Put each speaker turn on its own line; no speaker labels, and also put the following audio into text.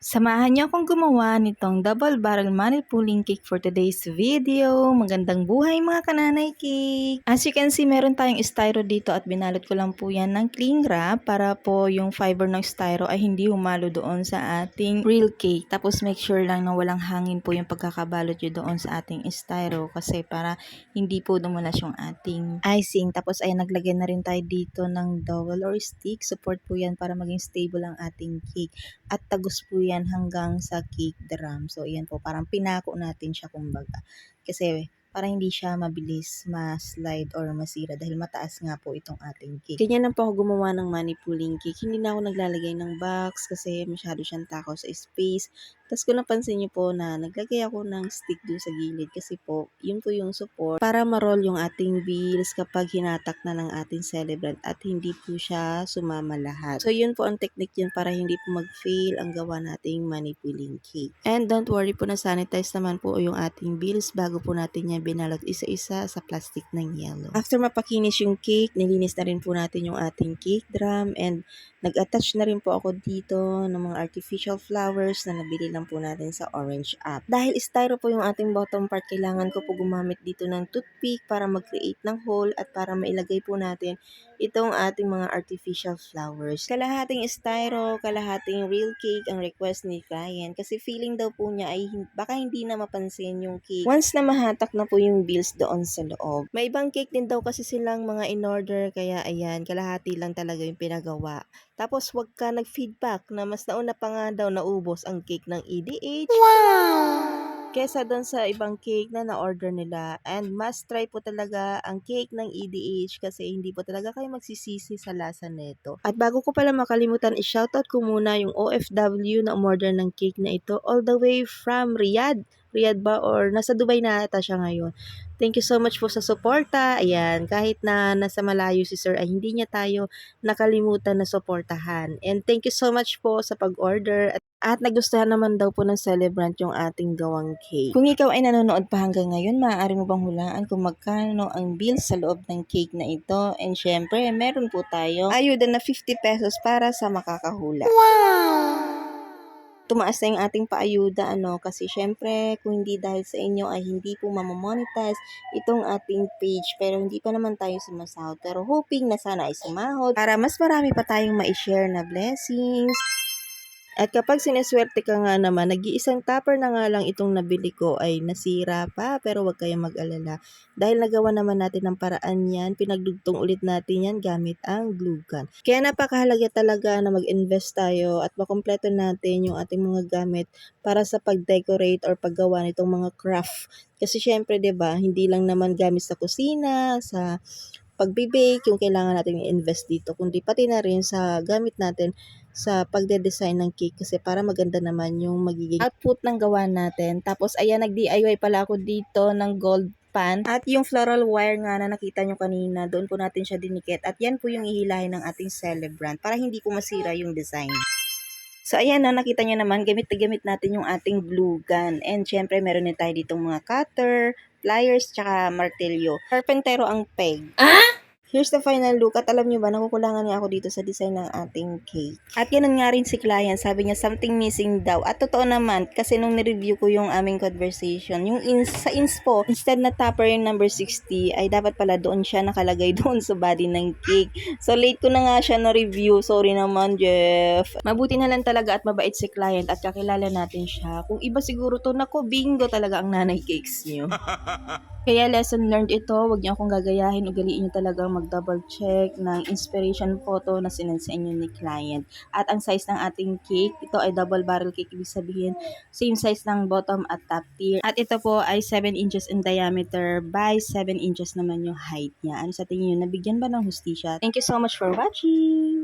Samahan niyo akong gumawa nitong double barrel money pulling cake for today's video. Magandang buhay mga kananay cake! As you can see, meron tayong styro dito at binalot ko lang po yan ng cling wrap para po yung fiber ng styro ay hindi humalo doon sa ating real cake. Tapos make sure lang na walang hangin po yung pagkakabalot nyo doon sa ating styro kasi para hindi po dumulas yung ating icing. Tapos ay naglagay na rin tayo dito ng dowel or stick. Support po yan para maging stable ang ating cake. At tagos po yan hanggang sa cake drum. So, ayan po, parang pinako natin siya kumbaga. Kasi, para hindi siya mabilis ma-slide or masira dahil mataas nga po itong ating cake. Ganyan lang po ako gumawa ng money pulling cake. Hindi na ako naglalagay ng box kasi masyado siyang takaw sa space. Tapos kung napansin niyo po na naglagay ako ng stick dun sa gilid kasi po, yun po yung support para ma-roll yung ating bills kapag hinatak na ng ating celebrant at hindi po siya sumama lahat. So yun po ang technique yun para hindi po mag-fail ang gawa nating money pulling cake. And don't worry po, na sanitize naman po yung ating bills bago po natin yan binalot isa-isa sa plastic ng yellow. After mapakinis yung cake, nilinis na rin po natin yung ating cake drum and nag-attach na rin po ako dito ng mga artificial flowers na nabili lang po natin sa Orange app. Dahil styro po yung ating bottom part, kailangan ko po gumamit dito ng toothpick para mag-create ng hole at para mailagay po natin itong ating mga artificial flowers. Kalahating styro, kalahating real cake ang request ni client kasi feeling daw po niya ay baka hindi na mapansin yung cake once na mahatak na po yung bills doon sa loob. May ibang cake din daw kasi silang mga in-order kaya ayan, kalahati lang talaga yung pinagawa. Tapos wag ka nag-feedback na mas nauna pa nga daw naubos ang cake ng EDH. Wow! Kesa doon sa ibang cake na na-order nila. And must try po talaga ang cake ng EDH kasi hindi po talaga kayo magsisisi sa lasa nito. At bago ko pala makalimutan, i-shoutout ko muna yung OFW na umorder ng cake na ito all the way from Riyadh. Riyadh ba or nasa Dubai na ata siya ngayon. Thank you so much po sa suporta. Ayan, kahit na nasa malayo si sir ay hindi niya tayo nakalimutan na suportahan. And thank you so much po sa pag-order at nagustuhan naman daw po ng celebrant yung ating gawang cake. Kung ikaw ay nanonood pa hanggang ngayon, maaari mo bang hulaan kung magkano ang bill sa loob ng cake na ito? And syempre, meron po tayo ayuda na 50 pesos para sa makakahula. Wow! Tumaas na yung ating paayuda kasi syempre kung hindi dahil sa inyo ay hindi po mamamonetize itong ating page pero hindi pa naman tayo sumasahod pero hoping na sana ay sumahod para mas marami pa tayong ma-share na blessings. At kapag sineswerte ka nga naman, nag-iisang topper na nga lang itong nabili ko ay nasira pa pero wag kayong mag-alala. Dahil nagawa naman natin ng paraan yan, pinagdugtong ulit natin yan gamit ang glue gun. Kaya napakahalaga talaga na mag-invest tayo at makompleto natin yung ating mga gamit para sa pag-decorate or paggawa nitong mga craft. Kasi syempre 'di ba, hindi lang naman gamit sa kusina, sa pagbe-bake yung kailangan natin i-invest dito, kundi pati na rin sa gamit natin sa pagde-design ng cake kasi para maganda naman yung magiging output ng gawa natin. Tapos ayan, nag-DIY pala ako dito ng gold pan at yung floral wire nga na nakita nyo kanina, doon po natin siya dinikit at yan po yung ihilahin ng ating celebrant para hindi po masira yung design. So ayan nakita nyo naman, gamit na gamit natin yung ating glue gun. And syempre meron din tayo ditong mga cutter, pliers, tsaka martilyo. Carpentero ang peg. Here's the final look at alam nyo ba, nakukulangan nga ako dito sa design ng ating cake. At ganun nga rin si client, sabi niya something missing daw. At totoo naman, kasi nung nireview ko yung aming conversation, yung sa inspo, instead na topper yung number 60, ay dapat pala doon siya nakalagay doon sa body ng cake. So late ko na nga siya na-review, sorry naman Jeff. Mabuti na lang talaga at mabait si client at kakilala natin siya. Kung iba siguro to, nako bingo talaga ang nanay cakes niyo. Kaya lesson learned ito, huwag niyo akong gagayahin, ugaliin niyo talagang mag-double check ng inspiration photo na sinend sa inyo ni client. At ang size ng ating cake, ito ay double barrel cake, ibig sabihin same size ng bottom at top tier. At ito po ay 7 inches in diameter by 7 inches naman yung height niya. Ano sa tingin niyo, nabigyan ba ng hustisya? Thank you so much for watching!